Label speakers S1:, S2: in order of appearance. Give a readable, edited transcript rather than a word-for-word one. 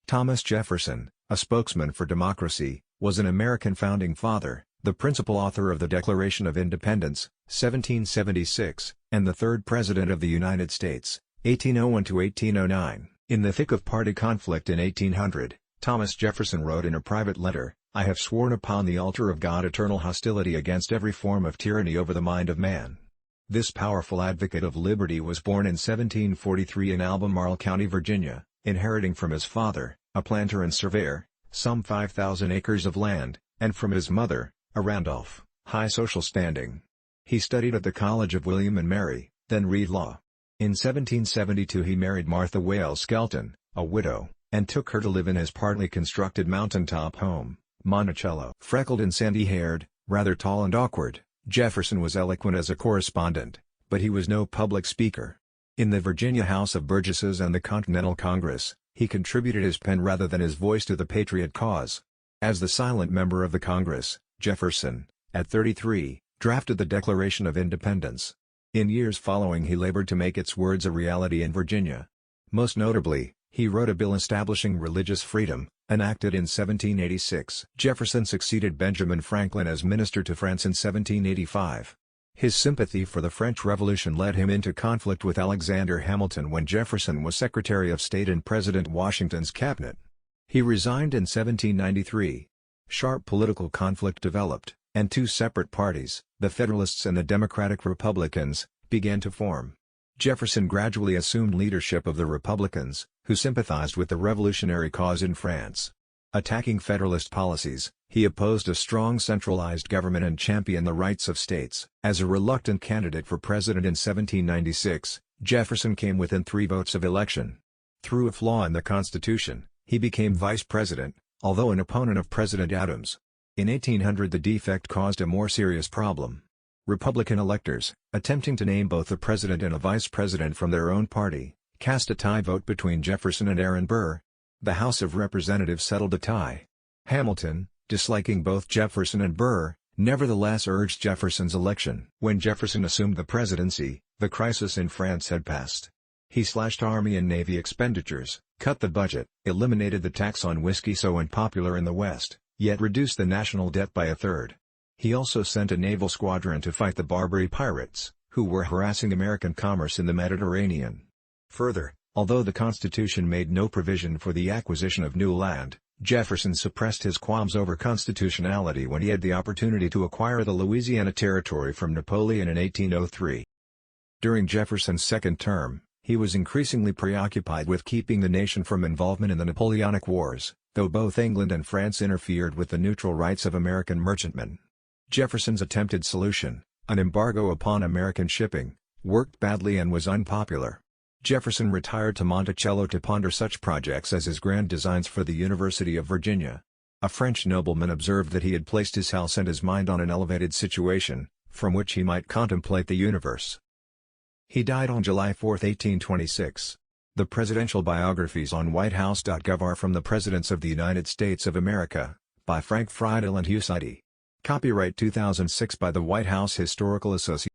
S1: Thomas Jefferson, a spokesman for democracy, was an American founding father, the principal author of the Declaration of Independence, 1776, and the third President of the United States, 1801 to 1809. In the thick of party conflict in 1800, Thomas Jefferson wrote in a private letter, "I have sworn upon the altar of God eternal hostility against every form of tyranny over the mind of man." This powerful advocate of liberty was born in 1743 in Albemarle County, Virginia, inheriting from his father, a planter and surveyor, some 5,000 acres of land, and from his mother, a Randolph, high social standing. He studied at the College of William and Mary, then Reed Law. In 1772 he married Martha Wales Skelton, a widow, and took her to live in his partly constructed mountaintop home, Monticello. Freckled and sandy-haired, rather tall and awkward, Jefferson was eloquent as a correspondent, but he was no public speaker. In the Virginia House of Burgesses and the Continental Congress, he contributed his pen rather than his voice to the Patriot cause. As the silent member of the Congress, Jefferson, at 33, drafted the Declaration of Independence. In years following he labored to make its words a reality in Virginia. Most notably, he wrote a bill establishing religious freedom, enacted in 1786. Jefferson succeeded Benjamin Franklin as minister to France in 1785. His sympathy for the French Revolution led him into conflict with Alexander Hamilton when Jefferson was Secretary of State in President Washington's cabinet. He resigned in 1793. Sharp political conflict developed, and two separate parties, the Federalists and the Democratic Republicans, began to form. Jefferson gradually assumed leadership of the Republicans, who sympathized with the revolutionary cause in France. Attacking Federalist policies, he opposed a strong centralized government and championed the rights of states. As a reluctant candidate for president in 1796, Jefferson came within 3 votes of election. Through a flaw in the Constitution, he became vice president, although an opponent of President Adams. In 1800 the defect caused a more serious problem. Republican electors, attempting to name both a president and a vice president from their own party, cast a tie vote between Jefferson and Aaron Burr. The House of Representatives settled the tie. Hamilton, disliking both Jefferson and Burr, nevertheless urged Jefferson's election. When Jefferson assumed the presidency, the crisis in France had passed. He slashed Army and Navy expenditures, cut the budget, eliminated the tax on whiskey so unpopular in the West, yet reduced the national debt by a third. He also sent a naval squadron to fight the Barbary pirates, who were harassing American commerce in the Mediterranean. Further, although the Constitution made no provision for the acquisition of new land, Jefferson suppressed his qualms over constitutionality when he had the opportunity to acquire the Louisiana Territory from Napoleon in 1803. During Jefferson's second term, he was increasingly preoccupied with keeping the nation from involvement in the Napoleonic Wars, though both England and France interfered with the neutral rights of American merchantmen. Jefferson's attempted solution, an embargo upon American shipping, worked badly and was unpopular. Jefferson retired to Monticello to ponder such projects as his grand designs for the University of Virginia. A French nobleman observed that he had placed his house and his mind on an elevated situation, from which he might contemplate the universe. He died on July 4, 1826. The presidential biographies on whitehouse.gov are from the Presidents of the United States of America, by Frank Friedel and Hugh Sidey. Copyright 2006 by the White House Historical Association.